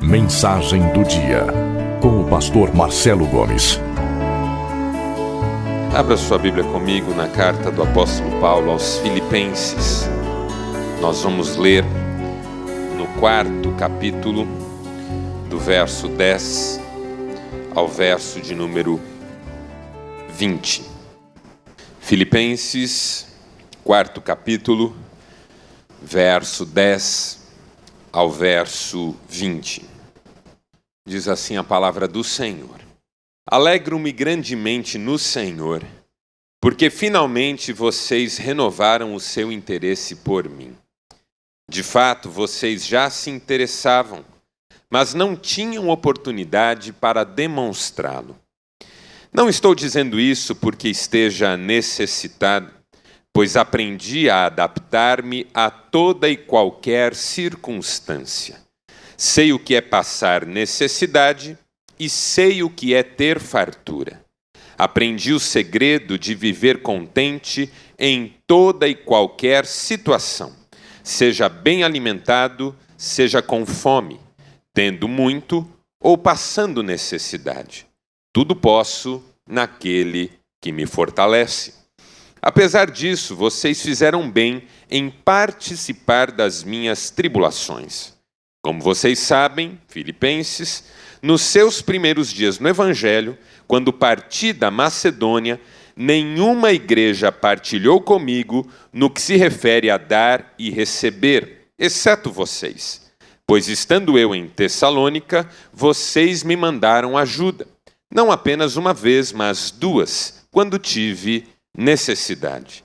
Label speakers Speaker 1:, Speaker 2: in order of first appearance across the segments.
Speaker 1: Mensagem do dia, com o pastor Marcelo Gomes.
Speaker 2: Abra sua Bíblia comigo na carta do apóstolo Paulo aos Filipenses. Nós vamos ler no 4º capítulo, do verso 10 ao verso de número 20. Filipenses, 4º capítulo, verso 10 ao verso 20. Diz assim a palavra do Senhor: Alegro-me grandemente no Senhor, porque finalmente vocês renovaram o seu interesse por mim. De fato, vocês já se interessavam, mas não tinham oportunidade para demonstrá-lo. Não estou dizendo isso porque esteja necessitado, pois aprendi a adaptar-me a toda e qualquer circunstância. Sei o que é passar necessidade e sei o que é ter fartura. Aprendi o segredo de viver contente em toda e qualquer situação, seja bem alimentado, seja com fome, tendo muito ou passando necessidade. Tudo posso naquele que me fortalece. Apesar disso, vocês fizeram bem em participar das minhas tribulações. Como vocês sabem, Filipenses, nos seus primeiros dias no Evangelho, quando parti da Macedônia, nenhuma igreja partilhou comigo no que se refere a dar e receber, exceto vocês. Pois estando eu em Tessalônica, vocês me mandaram ajuda, não apenas uma vez, mas 2, quando tive necessidade.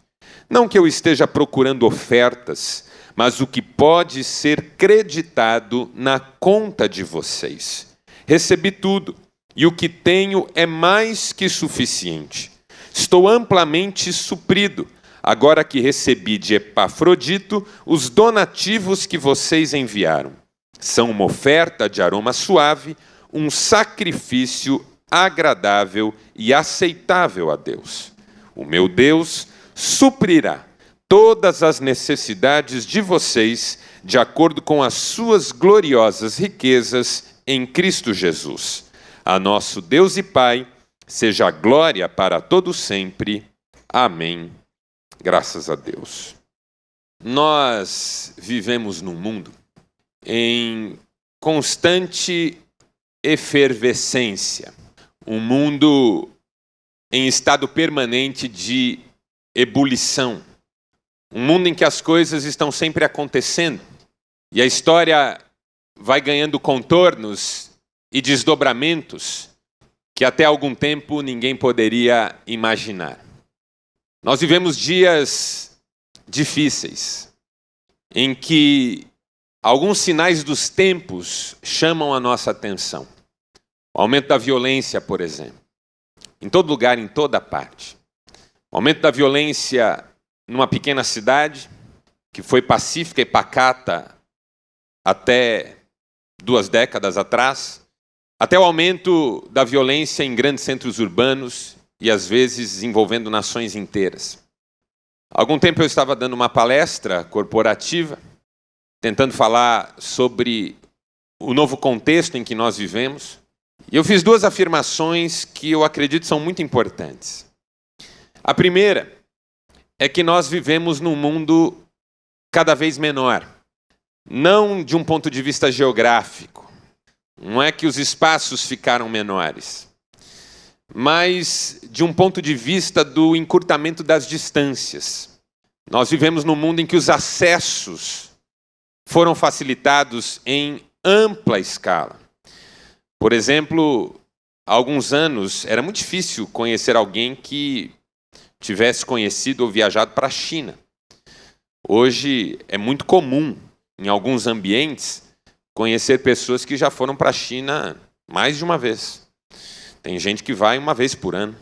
Speaker 2: Não que eu esteja procurando ofertas, mas o que pode ser creditado na conta de vocês. Recebi tudo, e o que tenho é mais que suficiente. Estou amplamente suprido, agora que recebi de Epafrodito os donativos que vocês enviaram. São uma oferta de aroma suave, um sacrifício agradável e aceitável a Deus. O meu Deus suprirá todas as necessidades de vocês de acordo com as suas gloriosas riquezas em Cristo Jesus. A nosso Deus e Pai seja a glória para todo sempre. Amém. Graças a Deus. Nós vivemos num mundo em constante efervescência, um mundo em estado permanente de ebulição, um mundo em que as coisas estão sempre acontecendo e a história vai ganhando contornos e desdobramentos que até algum tempo ninguém poderia imaginar. Nós vivemos dias difíceis, em que alguns sinais dos tempos chamam a nossa atenção. O aumento da violência, por exemplo, em todo lugar, em toda parte. O aumento da violência numa pequena cidade, que foi pacífica e pacata até 2 décadas atrás, até o aumento da violência em grandes centros urbanos e, às vezes, envolvendo nações inteiras. Há algum tempo eu estava dando uma palestra corporativa, tentando falar sobre o novo contexto em que nós vivemos. E eu fiz 2 afirmações que eu acredito são muito importantes. A primeira é que nós vivemos num mundo cada vez menor. Não de um ponto de vista geográfico. Não é que os espaços ficaram menores. Mas de um ponto de vista do encurtamento das distâncias. Nós vivemos num mundo em que os acessos foram facilitados em ampla escala. Por exemplo, há alguns anos era muito difícil conhecer alguém que tivesse conhecido ou viajado para a China. Hoje é muito comum, em alguns ambientes, conhecer pessoas que já foram para a China mais de uma vez. Tem gente que vai uma vez por ano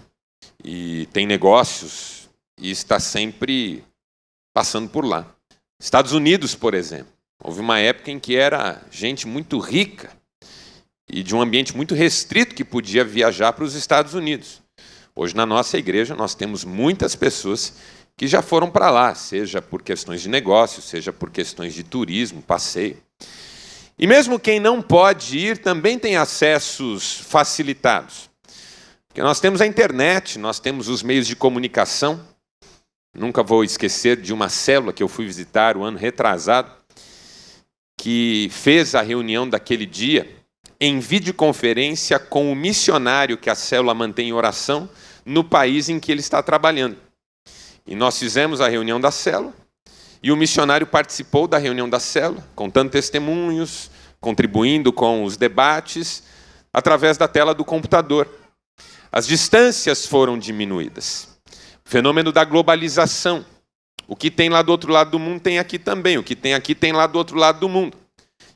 Speaker 2: e tem negócios e está sempre passando por lá. Estados Unidos, por exemplo, houve uma época em que era gente muito rica e de um ambiente muito restrito que podia viajar para os Estados Unidos. Hoje, na nossa igreja, nós temos muitas pessoas que já foram para lá, seja por questões de negócio, seja por questões de turismo, passeio. E mesmo quem não pode ir também tem acessos facilitados. Porque nós temos a internet, nós temos os meios de comunicação. Nunca vou esquecer de uma célula que eu fui visitar o ano retrasado, que fez a reunião daquele dia em videoconferência com o missionário que a célula mantém em oração no país em que ele está trabalhando. E nós fizemos a reunião da célula, e o missionário participou da reunião da célula, contando testemunhos, contribuindo com os debates, através da tela do computador. As distâncias foram diminuídas. O fenômeno da globalização. O que tem lá do outro lado do mundo tem aqui também. O que tem aqui tem lá do outro lado do mundo.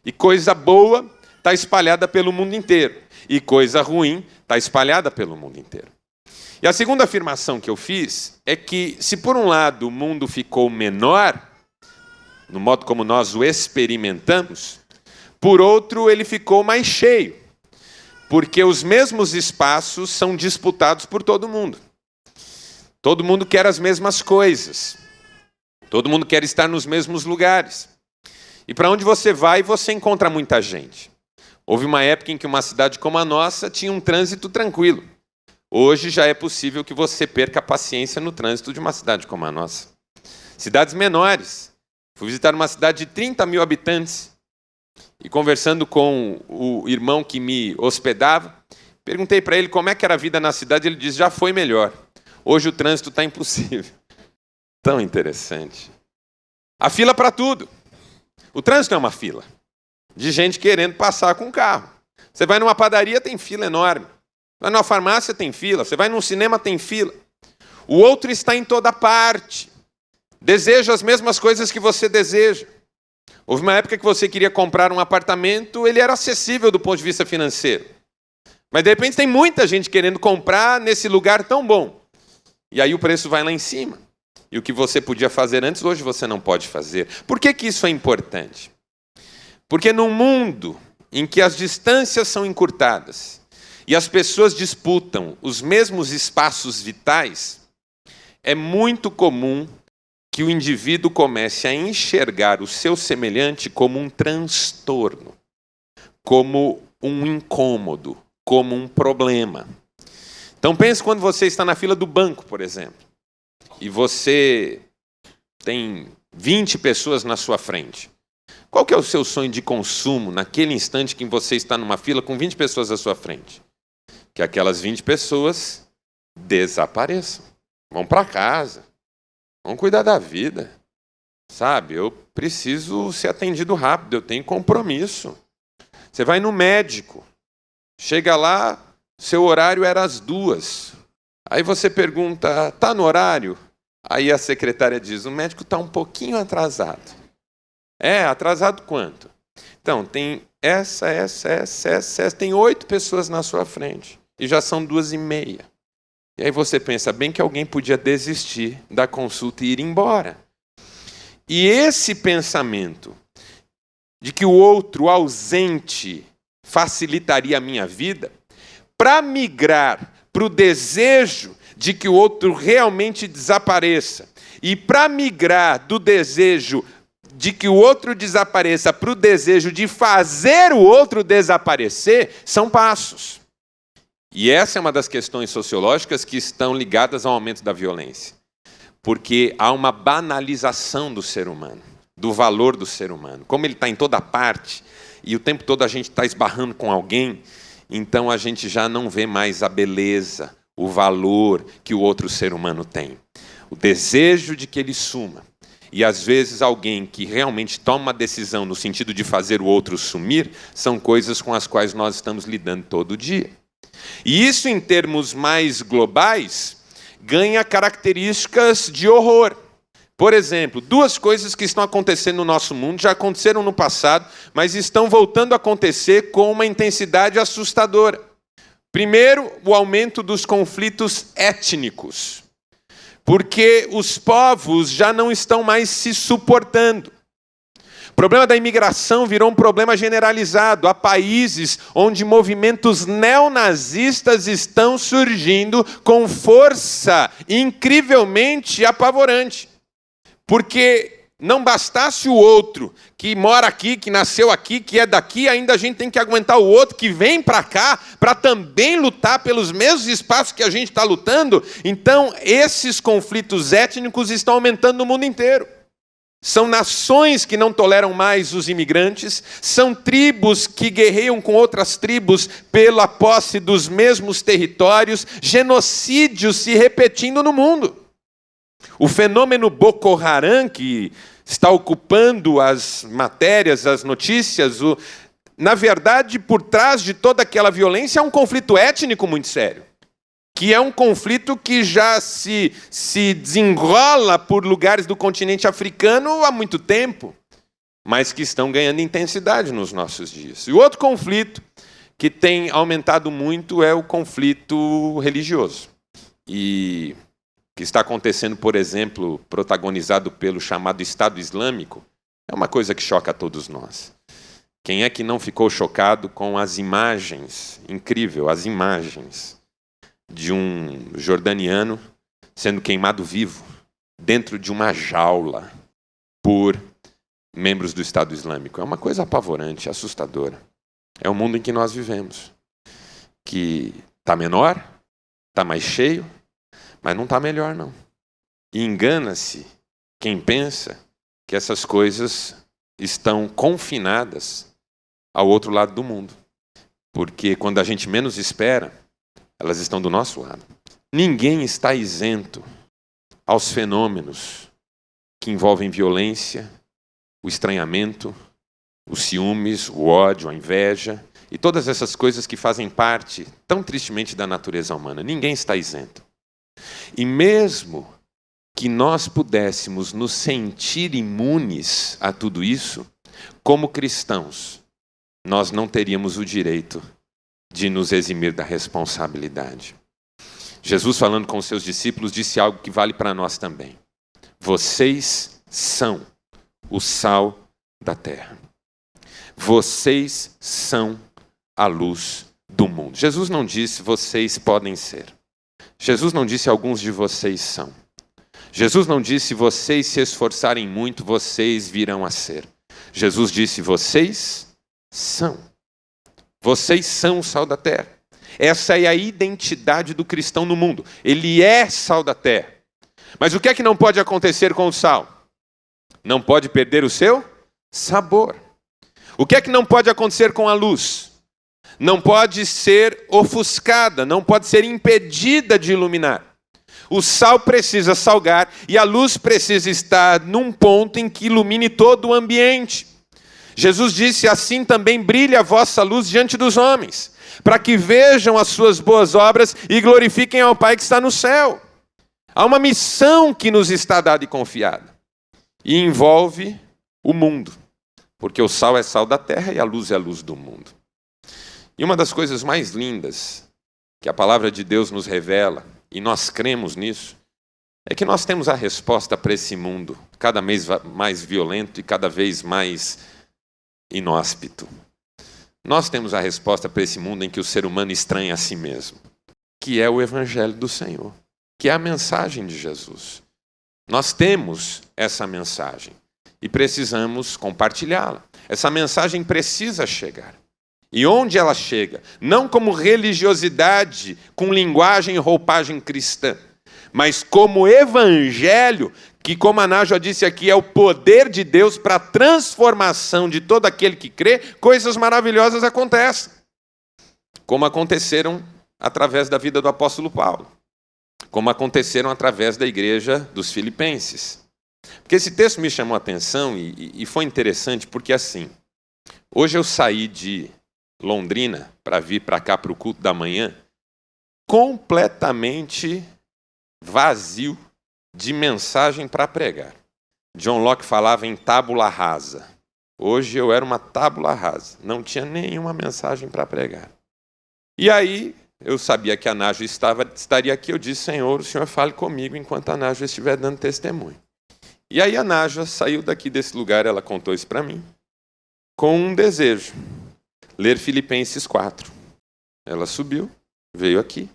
Speaker 2: E coisa boa está espalhada pelo mundo inteiro. E coisa ruim está espalhada pelo mundo inteiro. E a segunda afirmação que eu fiz é que, se por um lado o mundo ficou menor, no modo como nós o experimentamos, por outro ele ficou mais cheio, porque os mesmos espaços são disputados por todo mundo. Todo mundo quer as mesmas coisas. Todo mundo quer estar nos mesmos lugares. E para onde você vai, você encontra muita gente. Houve uma época em que uma cidade como a nossa tinha um trânsito tranquilo. Hoje já é possível que você perca a paciência no trânsito de uma cidade como a nossa. Cidades menores. Fui visitar uma cidade de 30 mil habitantes e, conversando com o irmão que me hospedava, perguntei para ele como é que era a vida na cidade. Ele disse: já foi melhor. Hoje o trânsito está impossível. Tão interessante. A fila para tudo. O trânsito é uma fila de gente querendo passar com o carro. Você vai numa padaria, tem fila enorme. Vai numa farmácia, tem fila. Você vai num cinema, tem fila. O outro está em toda parte. Deseja as mesmas coisas que você deseja. Houve uma época que você queria comprar um apartamento, ele era acessível do ponto de vista financeiro. Mas de repente tem muita gente querendo comprar nesse lugar tão bom. E aí o preço vai lá em cima. E o que você podia fazer antes, hoje você não pode fazer. Por que que isso é importante? Porque num mundo em que as distâncias são encurtadas e as pessoas disputam os mesmos espaços vitais, é muito comum que o indivíduo comece a enxergar o seu semelhante como um transtorno, como um incômodo, como um problema. Então pense quando você está na fila do banco, por exemplo, e você tem 20 pessoas na sua frente. Qual que é o seu sonho de consumo naquele instante que você está numa fila com 20 pessoas à sua frente? Que aquelas 20 pessoas desapareçam, vão para casa. Vamos cuidar da vida, sabe? Eu preciso ser atendido rápido, eu tenho compromisso. Você vai no médico, chega lá, seu horário era às 2. Aí você pergunta, tá no horário? Aí a secretária diz, o médico está um pouquinho atrasado. É, atrasado quanto? Então, tem essa, tem 8 pessoas na sua frente, e já são 2h30. E aí você pensa, bem que alguém podia desistir da consulta e ir embora. E esse pensamento de que o outro ausente facilitaria a minha vida, para migrar para o desejo de que o outro realmente desapareça, e para migrar do desejo de que o outro desapareça para o desejo de fazer o outro desaparecer, são passos. E essa é uma das questões sociológicas que estão ligadas ao aumento da violência. Porque há uma banalização do ser humano, do valor do ser humano. Como ele está em toda parte, e o tempo todo a gente está esbarrando com alguém, então a gente já não vê mais a beleza, o valor que o outro ser humano tem. O desejo de que ele suma. E às vezes alguém que realmente toma uma decisão no sentido de fazer o outro sumir, são coisas com as quais nós estamos lidando todo dia. E isso, em termos mais globais, ganha características de horror. Por exemplo, 2 coisas que estão acontecendo no nosso mundo, já aconteceram no passado, mas estão voltando a acontecer com uma intensidade assustadora. Primeiro, o aumento dos conflitos étnicos, porque os povos já não estão mais se suportando. O problema da imigração virou um problema generalizado. Há países onde movimentos neonazistas estão surgindo com força incrivelmente apavorante. Porque não bastasse o outro, que mora aqui, que nasceu aqui, que é daqui, ainda a gente tem que aguentar o outro que vem para cá, para também lutar pelos mesmos espaços que a gente está lutando. Então, esses conflitos étnicos estão aumentando no mundo inteiro. São nações que não toleram mais os imigrantes, são tribos que guerreiam com outras tribos pela posse dos mesmos territórios, genocídios se repetindo no mundo. O fenômeno Boko Haram, que está ocupando as matérias, as notícias, na verdade, por trás de toda aquela violência, é um conflito étnico muito sério, que é um conflito que já se desenrola por lugares do continente africano há muito tempo, mas que estão ganhando intensidade nos nossos dias. E o outro conflito que tem aumentado muito é o conflito religioso. E que está acontecendo, por exemplo, protagonizado pelo chamado Estado Islâmico, é uma coisa que choca a todos nós. Quem é que não ficou chocado com as imagens, incrível, as imagens de um jordaniano sendo queimado vivo dentro de uma jaula por membros do Estado Islâmico? É uma coisa apavorante, assustadora. É o mundo em que nós vivemos, que está menor, está mais cheio, mas não está melhor, não. E engana-se quem pensa que essas coisas estão confinadas ao outro lado do mundo. Porque quando a gente menos espera, elas estão do nosso lado. Ninguém está isento aos fenômenos que envolvem violência, o estranhamento, os ciúmes, o ódio, a inveja e todas essas coisas que fazem parte tão tristemente da natureza humana. Ninguém está isento. E mesmo que nós pudéssemos nos sentir imunes a tudo isso, como cristãos, nós não teríamos o direito de nos eximir da responsabilidade. Jesus, falando com os seus discípulos, disse algo que vale para nós também. Vocês são o sal da terra. Vocês são a luz do mundo. Jesus não disse vocês podem ser. Jesus não disse alguns de vocês são. Jesus não disse vocês se esforçarem muito, vocês virão a ser. Jesus disse vocês são. Vocês são o sal da terra. Essa é a identidade do cristão no mundo. Ele é sal da terra. Mas o que é que não pode acontecer com o sal? Não pode perder o seu sabor. O que é que não pode acontecer com a luz? Não pode ser ofuscada, não pode ser impedida de iluminar. O sal precisa salgar e a luz precisa estar num ponto em que ilumine todo o ambiente. Jesus disse, assim também brilha a vossa luz diante dos homens, para que vejam as suas boas obras e glorifiquem ao Pai que está no céu. Há uma missão que nos está dada e confiada, e envolve o mundo, porque o sal é sal da terra e a luz é a luz do mundo. E uma das coisas mais lindas que a palavra de Deus nos revela, e nós cremos nisso, é que nós temos a resposta para esse mundo cada vez mais violento e cada vez mais inóspito. Nós temos a resposta para esse mundo em que o ser humano estranha a si mesmo, que é o Evangelho do Senhor, que é a mensagem de Jesus. Nós temos essa mensagem e precisamos compartilhá-la. Essa mensagem precisa chegar. E onde ela chega? Não como religiosidade com linguagem e roupagem cristã, mas como evangelho, que, como a Nájua disse aqui, é o poder de Deus para a transformação de todo aquele que crê. Coisas maravilhosas acontecem, como aconteceram através da vida do apóstolo Paulo, como aconteceram através da igreja dos Filipenses. Porque esse texto me chamou a atenção e foi interessante porque, assim, hoje eu saí de Londrina para vir para cá para o culto da manhã, completamente vazio de mensagem para pregar. John Locke falava em tábula rasa. Hoje eu era uma tábula rasa, não tinha nenhuma mensagem para pregar. E aí eu sabia que a Nájua estaria aqui, eu disse, Senhor, o Senhor fale comigo enquanto a Nájua estiver dando testemunho. E aí a Nájua saiu daqui desse lugar, ela contou isso para mim, com um desejo. Ler Filipenses 4. Ela subiu, veio aqui.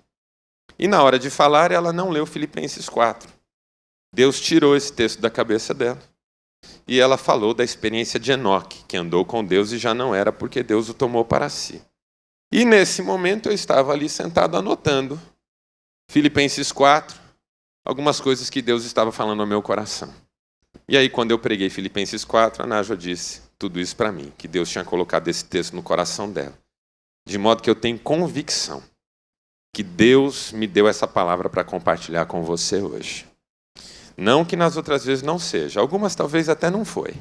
Speaker 2: E na hora de falar, ela não leu Filipenses 4. Deus tirou esse texto da cabeça dela. E ela falou da experiência de Enoque, que andou com Deus e já não era porque Deus o tomou para si. E nesse momento eu estava ali sentado anotando Filipenses 4, algumas coisas que Deus estava falando ao meu coração. E aí quando eu preguei Filipenses 4, a Nájua disse tudo isso para mim, que Deus tinha colocado esse texto no coração dela. De modo que eu tenho convicção que Deus me deu essa palavra para compartilhar com você hoje. Não que nas outras vezes não seja. Algumas talvez até não foi.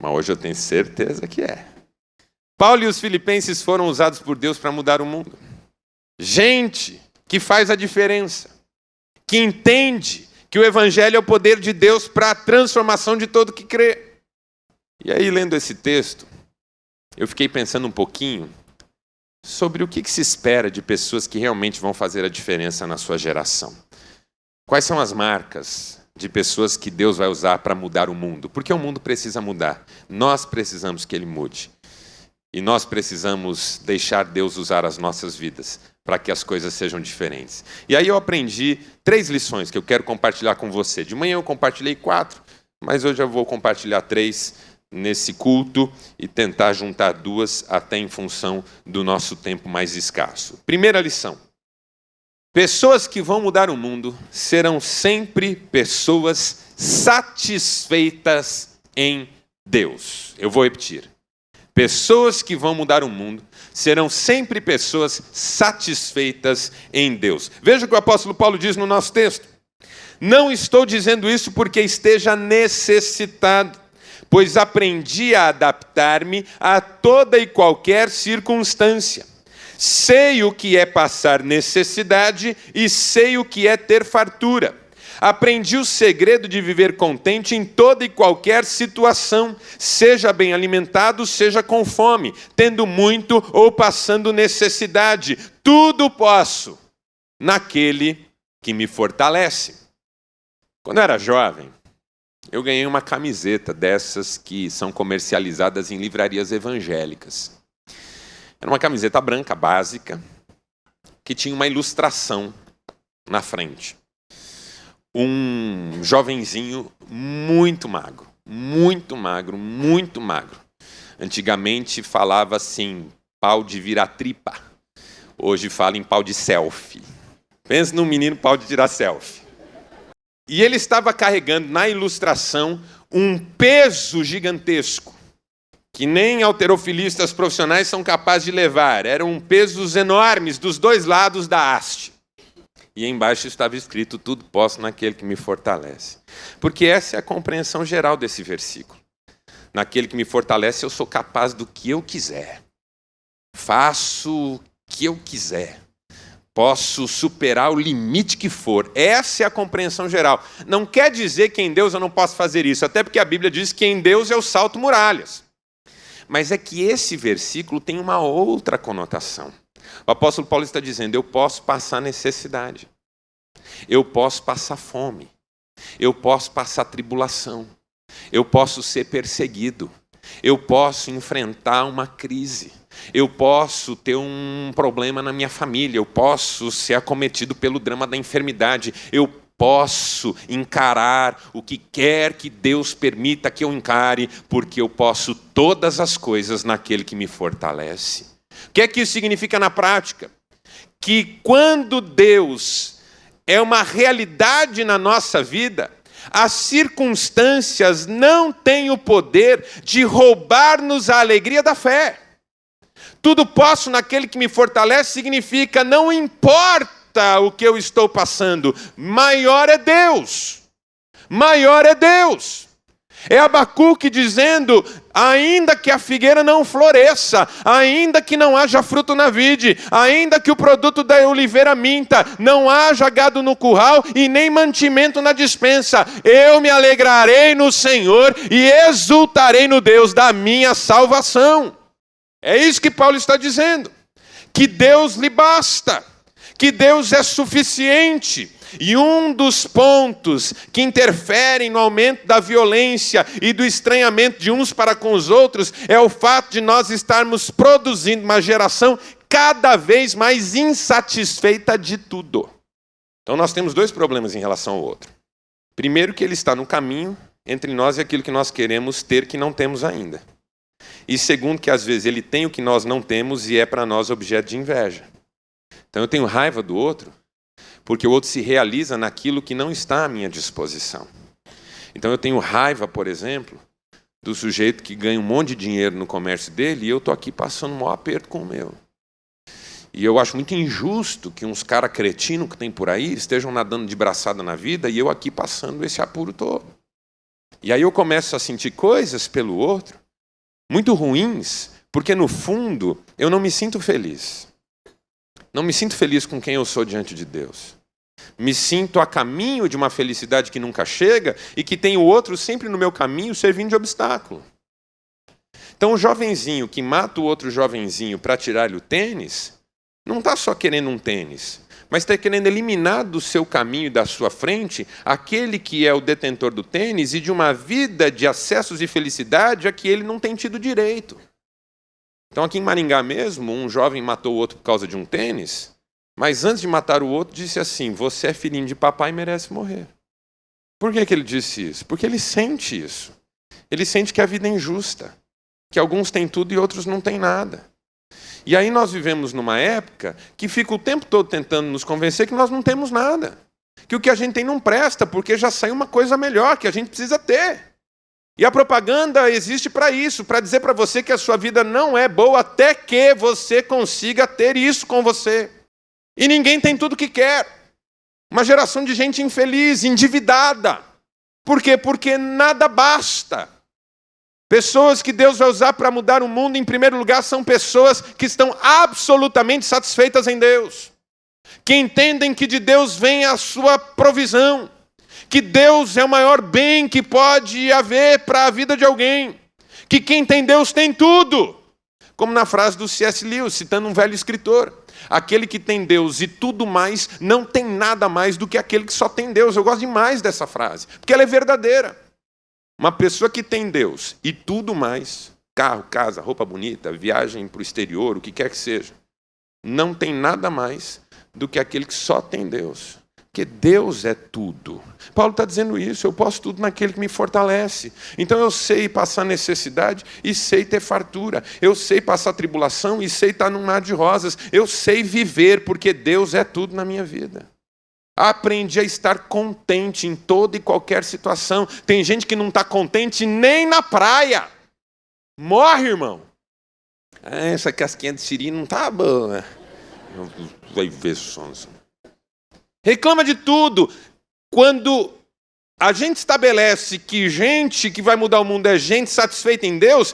Speaker 2: Mas hoje eu tenho certeza que é. Paulo e os filipenses foram usados por Deus para mudar o mundo. Gente que faz a diferença. Que entende que o evangelho é o poder de Deus para a transformação de todo que crê. E aí, lendo esse texto, eu fiquei pensando um pouquinho sobre o que se espera de pessoas que realmente vão fazer a diferença na sua geração. Quais são as marcas de pessoas que Deus vai usar para mudar o mundo? Porque o mundo precisa mudar. Nós precisamos que ele mude. E nós precisamos deixar Deus usar as nossas vidas para que as coisas sejam diferentes. E aí eu aprendi 3 lições que eu quero compartilhar com você. De manhã eu compartilhei 4, mas hoje eu vou compartilhar 3 nesse culto e tentar juntar 2 até em função do nosso tempo mais escasso. Primeira lição. Pessoas que vão mudar o mundo serão sempre pessoas satisfeitas em Deus. Eu vou repetir. Pessoas que vão mudar o mundo serão sempre pessoas satisfeitas em Deus. Veja o que o apóstolo Paulo diz no nosso texto. Não estou dizendo isso porque esteja necessitado, pois aprendi a adaptar-me a toda e qualquer circunstância. Sei o que é passar necessidade e sei o que é ter fartura. Aprendi o segredo de viver contente em toda e qualquer situação, seja bem alimentado, seja com fome, tendo muito ou passando necessidade. Tudo posso naquele que me fortalece. Quando eu era jovem, eu ganhei uma camiseta dessas que são comercializadas em livrarias evangélicas. Era uma camiseta branca básica que tinha uma ilustração na frente. Um jovenzinho muito magro, muito magro, muito magro. Antigamente falava assim, pau de virar tripa. Hoje fala em pau de selfie. Pensa num menino pau de tirar selfie. E ele estava carregando na ilustração um peso gigantesco, que nem halterofilistas profissionais são capazes de levar. Eram pesos enormes dos 2 lados da haste. E embaixo estava escrito, tudo posso naquele que me fortalece. Porque essa é a compreensão geral desse versículo. Naquele que me fortalece, eu sou capaz do que eu quiser. Faço o que eu quiser. Posso superar o limite que for. Essa é a compreensão geral. Não quer dizer que em Deus eu não posso fazer isso, até porque a Bíblia diz que em Deus eu salto muralhas. Mas é que esse versículo tem uma outra conotação. O apóstolo Paulo está dizendo, eu posso passar necessidade, eu posso passar fome, eu posso passar tribulação, eu posso ser perseguido, eu posso enfrentar uma crise, eu posso ter um problema na minha família, eu posso ser acometido pelo drama da enfermidade, eu posso encarar o que quer que Deus permita que eu encare, porque eu posso todas as coisas naquele que me fortalece. O que é que isso significa na prática? Que quando Deus é uma realidade na nossa vida, as circunstâncias não têm o poder de roubar-nos a alegria da fé. Tudo posso naquele que me fortalece significa não importa o que eu estou passando, maior é Deus. Maior é Deus. É Abacuque dizendo, ainda que a figueira não floresça, ainda que não haja fruto na vide, ainda que o produto da oliveira minta, não haja gado no curral e nem mantimento na despensa, eu me alegrarei no Senhor e exultarei no Deus da minha salvação. É isso que Paulo está dizendo, que Deus lhe basta, que Deus é suficiente. E um dos pontos que interferem no aumento da violência e do estranhamento de uns para com os outros é o fato de nós estarmos produzindo uma geração cada vez mais insatisfeita de tudo. Então nós temos 2 problemas em relação ao outro. Primeiro, que ele está no caminho entre nós e aquilo que nós queremos ter que não temos ainda. E segundo, que às vezes ele tem o que nós não temos e é para nós objeto de inveja. Então eu tenho raiva do outro, porque o outro se realiza naquilo que não está à minha disposição. Então eu tenho raiva, por exemplo, do sujeito que ganha um monte de dinheiro no comércio dele e eu estou aqui passando um maior aperto com o meu. E eu acho muito injusto que uns caras cretinos que tem por aí estejam nadando de braçada na vida e eu aqui passando esse apuro todo. E aí eu começo a sentir coisas pelo outro, muito ruins, porque no fundo eu não me sinto feliz. Não me sinto feliz com quem eu sou diante de Deus. Me sinto a caminho de uma felicidade que nunca chega e que tem o outro sempre no meu caminho servindo de obstáculo. Então o jovenzinho que mata o outro jovenzinho para tirar-lhe o tênis, não está só querendo um tênis, mas está querendo eliminar do seu caminho e da sua frente aquele que é o detentor do tênis e de uma vida de acessos e felicidade a que ele não tem tido direito. Então aqui em Maringá mesmo, um jovem matou o outro por causa de um tênis, mas antes de matar o outro disse assim: você é filhinho de papai e merece morrer. Por que ele disse isso? Porque ele sente isso. Ele sente que a vida é injusta, que alguns têm tudo e outros não têm nada. E aí nós vivemos numa época que fica o tempo todo tentando nos convencer que nós não temos nada. Que o que a gente tem não presta, porque já saiu uma coisa melhor que a gente precisa ter. E a propaganda existe para isso, para dizer para você que a sua vida não é boa até que você consiga ter isso com você. E ninguém tem tudo o que quer. Uma geração de gente infeliz, endividada. Por quê? Porque nada basta. Pessoas que Deus vai usar para mudar o mundo, em primeiro lugar, são pessoas que estão absolutamente satisfeitas em Deus. Que entendem que de Deus vem a sua provisão. Que Deus é o maior bem que pode haver para a vida de alguém. Que quem tem Deus tem tudo. Como na frase do C.S. Lewis, citando um velho escritor. Aquele que tem Deus e tudo mais, não tem nada mais do que aquele que só tem Deus. Eu gosto demais dessa frase, porque ela é verdadeira. Uma pessoa que tem Deus e tudo mais, carro, casa, roupa bonita, viagem para o exterior, o que quer que seja, não tem nada mais do que aquele que só tem Deus. Porque Deus é tudo. Paulo está dizendo isso, eu posso tudo naquele que me fortalece. Então eu sei passar necessidade e sei ter fartura. Eu sei passar tribulação e sei estar num mar de rosas. Eu sei viver porque Deus é tudo na minha vida. Aprendi a estar contente em toda e qualquer situação. Tem gente que não está contente nem na praia. Morre, irmão. Essa casquinha de siri não está boa. Vai ver sonso. Reclama de tudo. Quando a gente estabelece que gente que vai mudar o mundo é gente satisfeita em Deus,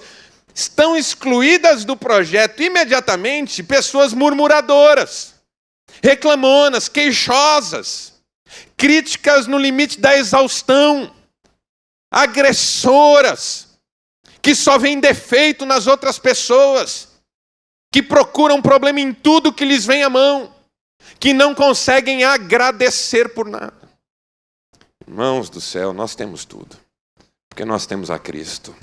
Speaker 2: estão excluídas do projeto imediatamente pessoas murmuradoras, reclamonas, queixosas, críticas no limite da exaustão, agressoras, que só veem defeito nas outras pessoas, que procuram problema em tudo que lhes vem à mão, que não conseguem agradecer por nada. Irmãos do céu, nós temos tudo, porque nós temos a Cristo.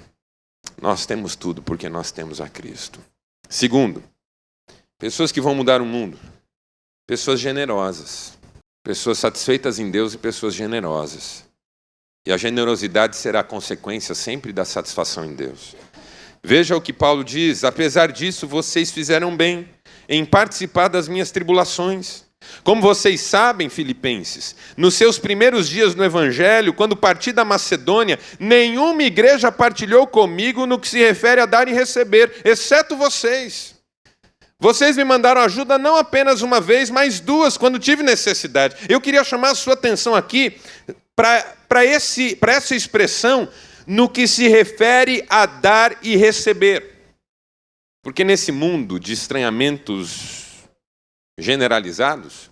Speaker 2: Nós temos tudo porque nós temos a Cristo. Segundo, pessoas que vão mudar o mundo, pessoas generosas, pessoas satisfeitas em Deus e pessoas generosas. E a generosidade será a consequência sempre da satisfação em Deus. Veja o que Paulo diz: apesar disso, vocês fizeram bem em participar das minhas tribulações. Como vocês sabem, filipenses, nos seus primeiros dias no Evangelho, quando parti da Macedônia, nenhuma igreja partilhou comigo no que se refere a dar e receber, exceto vocês. Vocês me mandaram ajuda não apenas uma vez, mas duas, quando tive necessidade. Eu queria chamar a sua atenção aqui para essa expressão no que se refere a dar e receber. Porque nesse mundo de estranhamentos generalizados,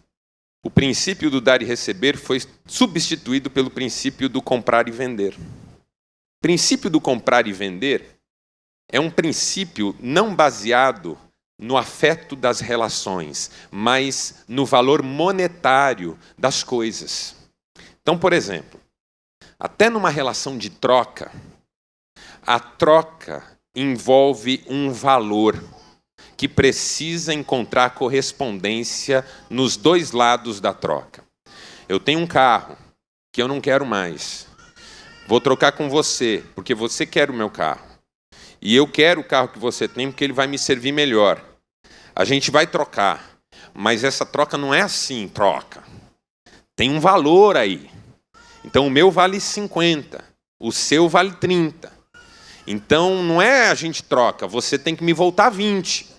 Speaker 2: o princípio do dar e receber foi substituído pelo princípio do comprar e vender. O princípio do comprar e vender é um princípio não baseado no afeto das relações, mas no valor monetário das coisas. Então, por exemplo, até numa relação de troca, a troca envolve um valor que precisa encontrar correspondência nos dois lados da troca. Eu tenho um carro que eu não quero mais, Vou trocar com você, porque você quer o meu carro. E eu quero o carro que você tem, porque ele vai me servir melhor. A gente vai trocar, mas essa troca não é assim, troca. Tem um valor aí. Então o meu vale 50, o seu vale 30. Então não é a gente troca, você tem que me voltar 20.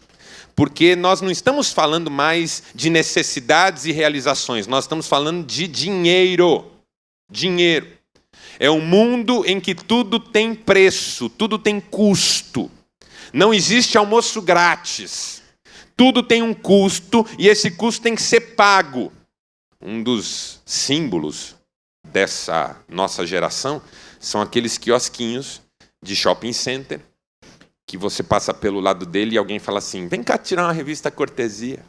Speaker 2: Porque nós não estamos falando mais de necessidades e realizações, nós estamos falando de dinheiro. Dinheiro. É um mundo em que tudo tem preço, tudo tem custo. Não existe almoço grátis. Tudo tem um custo e esse custo tem que ser pago. Um dos símbolos dessa nossa geração são aqueles quiosquinhos de shopping center que você passa pelo lado dele e alguém fala assim, vem cá tirar uma revista cortesia.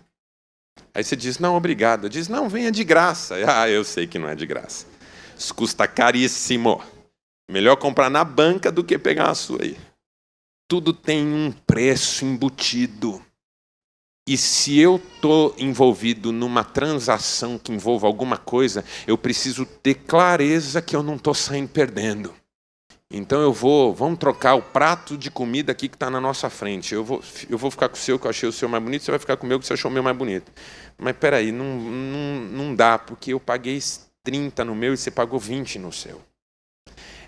Speaker 2: Aí você diz, não, obrigado. Diz, não, venha de graça. Ah, eu sei que não é de graça. Isso custa caríssimo. Melhor comprar na banca do que pegar a sua aí. Tudo tem um preço embutido. E se eu estou envolvido numa transação que envolva alguma coisa, eu preciso ter clareza que eu não estou saindo perdendo. Então vamos trocar o prato de comida aqui que está na nossa frente. Eu vou ficar com o seu, que eu achei o seu mais bonito, você vai ficar com o meu, que você achou o meu mais bonito. Mas peraí, não dá, porque eu paguei 30 no meu e você pagou 20 no seu.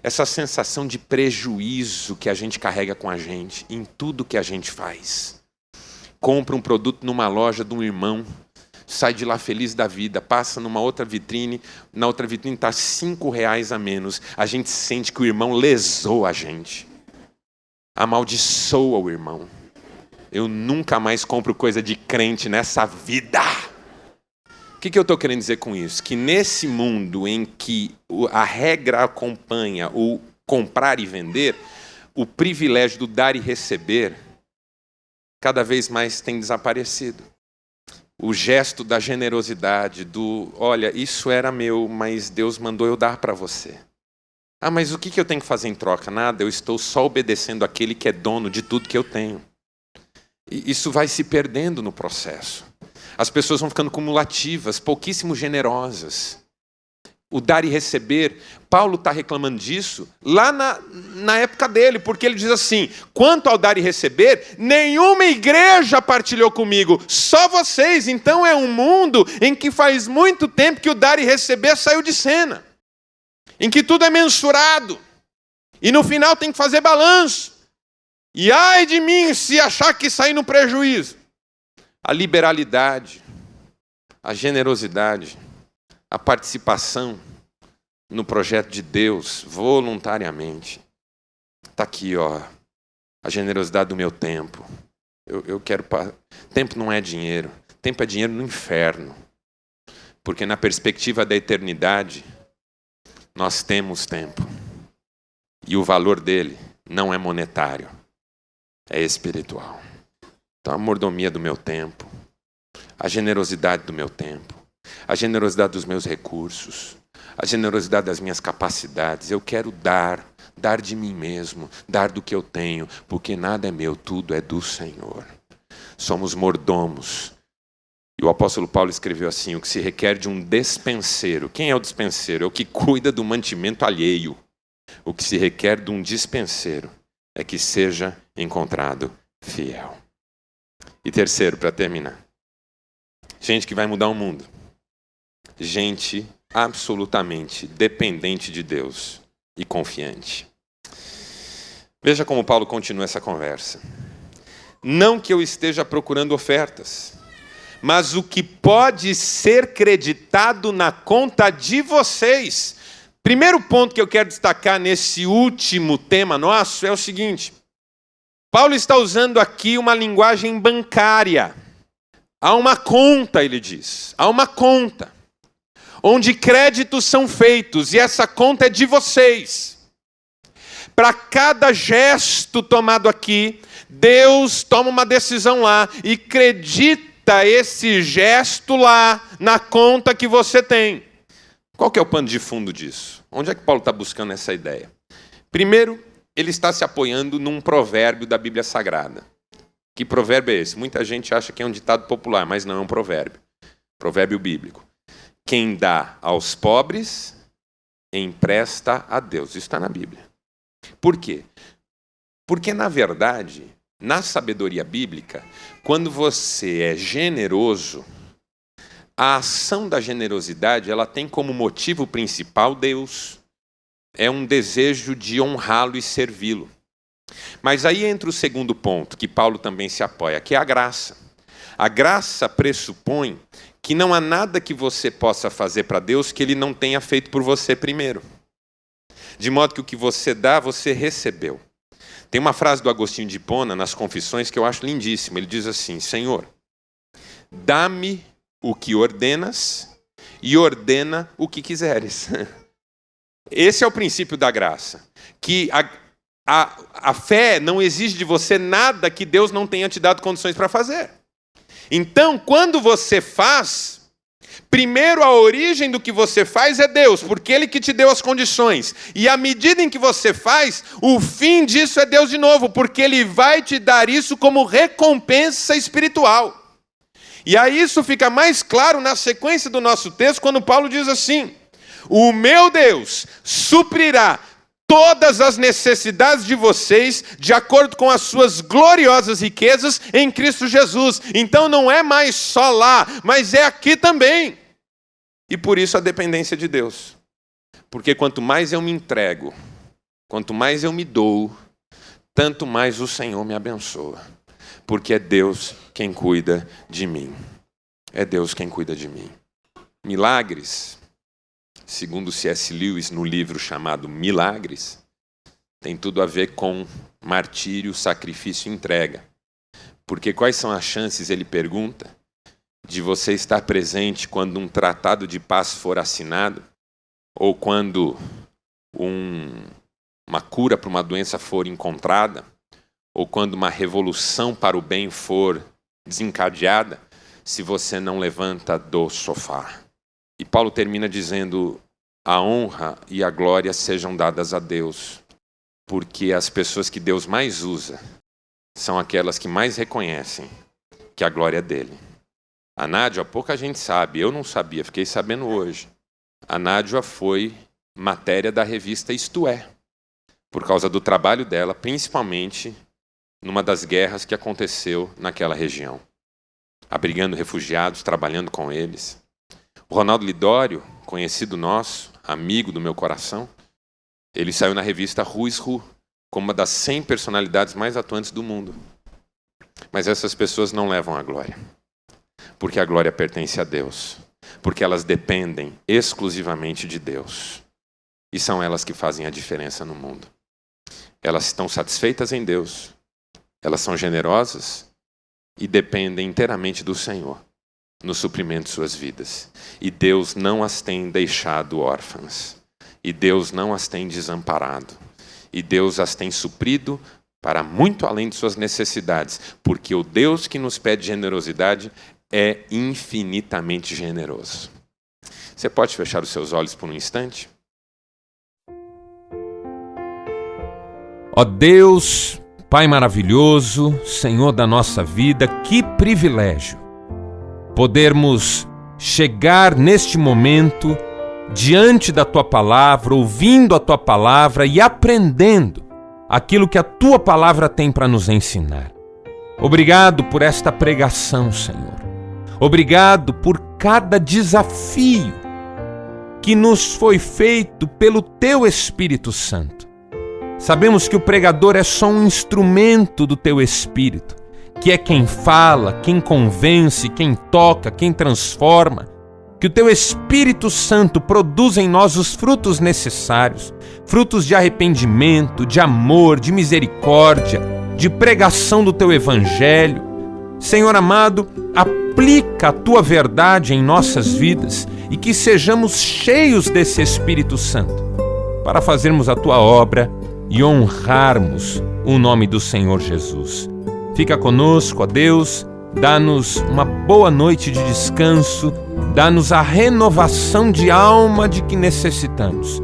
Speaker 2: Essa sensação de prejuízo que a gente carrega com a gente em tudo que a gente faz. Compra um produto numa loja de um irmão, sai de lá feliz da vida, passa numa outra vitrine, na outra vitrine está R$5 a menos. A gente sente que o irmão lesou a gente. Amaldiçoa o irmão. Eu nunca mais compro coisa de crente nessa vida. O que eu estou querendo dizer com isso? Que nesse mundo em que a regra acompanha o comprar e vender, o privilégio do dar e receber cada vez mais tem desaparecido. O gesto da generosidade, olha, isso era meu, mas Deus mandou eu dar para você. Ah, mas o que eu tenho que fazer em troca? Nada, eu estou só obedecendo aquele que é dono de tudo que eu tenho. E isso vai se perdendo no processo. As pessoas vão ficando cumulativas, pouquíssimo generosas. O dar e receber, Paulo está reclamando disso lá na época dele, porque ele diz assim, quanto ao dar e receber, nenhuma igreja partilhou comigo, só vocês. Então é um mundo em que faz muito tempo que o dar e receber saiu de cena, em que tudo é mensurado, e no final tem que fazer balanço. E ai de mim se achar que sair no prejuízo. A liberalidade, a generosidade, a participação no projeto de Deus, voluntariamente. Está aqui, ó, a generosidade do meu tempo. Eu quero... Tempo não é dinheiro. Tempo é dinheiro no inferno. Porque na perspectiva da eternidade, nós temos tempo. E o valor dele não é monetário. É espiritual. Então a mordomia do meu tempo, a generosidade do meu tempo, a generosidade dos meus recursos, a generosidade das minhas capacidades. Eu quero dar de mim mesmo, dar do que eu tenho, porque nada é meu, tudo é do Senhor. Somos mordomos. E o apóstolo Paulo escreveu assim, o que se requer de um despenseiro. Quem é o despenseiro? É o que cuida do mantimento alheio. O que se requer de um dispenseiro é que seja encontrado fiel. E terceiro, para terminar. Gente que vai mudar o mundo. Gente absolutamente dependente de Deus e confiante. Veja como Paulo continua essa conversa. Não que eu esteja procurando ofertas, mas o que pode ser creditado na conta de vocês. Primeiro ponto que eu quero destacar nesse último tema nosso é o seguinte. Paulo está usando aqui uma linguagem bancária. Há uma conta, ele diz. Há uma conta. Onde créditos são feitos. E essa conta é de vocês. Para cada gesto tomado aqui, Deus toma uma decisão lá e acredita esse gesto lá na conta que você tem. Qual que é o pano de fundo disso? Onde é que Paulo está buscando essa ideia? Primeiro, ele está se apoiando num provérbio da Bíblia Sagrada. Que provérbio é esse? Muita gente acha que é um ditado popular, mas não é um provérbio. Provérbio bíblico. Quem dá aos pobres, empresta a Deus. Isso está na Bíblia. Por quê? Porque, na verdade, na sabedoria bíblica, quando você é generoso, a ação da generosidade ela tem como motivo principal Deus. É um desejo de honrá-lo e servi-lo. Mas aí entra o segundo ponto, que Paulo também se apoia, que é a graça. A graça pressupõe que não há nada que você possa fazer para Deus que Ele não tenha feito por você primeiro. De modo que o que você dá, você recebeu. Tem uma frase do Agostinho de Hipona nas Confissões que eu acho lindíssima. Ele diz assim: Senhor, dá-me o que ordenas e ordena o que quiseres. Esse é o princípio da graça. Que a fé não exige de você nada que Deus não tenha te dado condições para fazer. Então, quando você faz, primeiro a origem do que você faz é Deus, porque Ele que te deu as condições. E à medida em que você faz, o fim disso é Deus de novo, porque Ele vai te dar isso como recompensa espiritual. E aí isso fica mais claro na sequência do nosso texto, quando Paulo diz assim: o meu Deus suprirá todas as necessidades de vocês, de acordo com as suas gloriosas riquezas em Cristo Jesus. Então não é mais só lá, mas é aqui também. E por isso a dependência de Deus. Porque quanto mais eu me entrego, quanto mais eu me dou, tanto mais o Senhor me abençoa. Porque é Deus quem cuida de mim. É Deus quem cuida de mim. Milagres, segundo C.S. Lewis, no livro chamado Milagres, tem tudo a ver com martírio, sacrifício e entrega. Porque quais são as chances, ele pergunta, de você estar presente quando um tratado de paz for assinado, ou quando uma cura para uma doença for encontrada, ou quando uma revolução para o bem for desencadeada, se você não levanta do sofá? E Paulo termina dizendo: a honra e a glória sejam dadas a Deus, porque as pessoas que Deus mais usa são aquelas que mais reconhecem que a glória é dele. A Nádia, pouca gente sabe, eu não sabia, fiquei sabendo hoje. A Nádia foi matéria da revista Isto É, por causa do trabalho dela, principalmente numa das guerras que aconteceu naquela região, abrigando refugiados, trabalhando com eles. O Ronaldo Lidório, conhecido nosso, amigo do meu coração, ele saiu na revista Who's Who, como uma das 100 personalidades mais atuantes do mundo. Mas essas pessoas não levam a glória, porque a glória pertence a Deus, porque elas dependem exclusivamente de Deus. E são elas que fazem a diferença no mundo. Elas estão satisfeitas em Deus, elas são generosas e dependem inteiramente do Senhor no suprimento de suas vidas. E Deus não as tem deixado órfãs. E Deus não as tem desamparado. E Deus as tem suprido para muito além de suas necessidades. Porque o Deus que nos pede generosidade é infinitamente generoso. Você pode fechar os seus olhos por um instante? Ó Deus, Pai maravilhoso, Senhor da nossa vida, que privilégio podermos chegar neste momento diante da Tua Palavra, ouvindo a Tua Palavra e aprendendo aquilo que a Tua Palavra tem para nos ensinar. Obrigado por esta pregação, Senhor. Obrigado por cada desafio que nos foi feito pelo Teu Espírito Santo. Sabemos que o pregador é só um instrumento do Teu Espírito, que é quem fala, quem convence, quem toca, quem transforma. Que o Teu Espírito Santo produza em nós os frutos necessários, frutos de arrependimento, de amor, de misericórdia, de pregação do Teu Evangelho. Senhor amado, aplica a Tua verdade em nossas vidas e que sejamos cheios desse Espírito Santo para fazermos a Tua obra e honrarmos o nome do Senhor Jesus. Fica conosco, ó Deus, dá-nos uma boa noite de descanso, dá-nos a renovação de alma de que necessitamos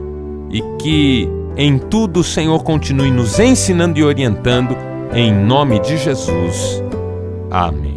Speaker 2: e que em tudo o Senhor continue nos ensinando e orientando, em nome de Jesus. Amém.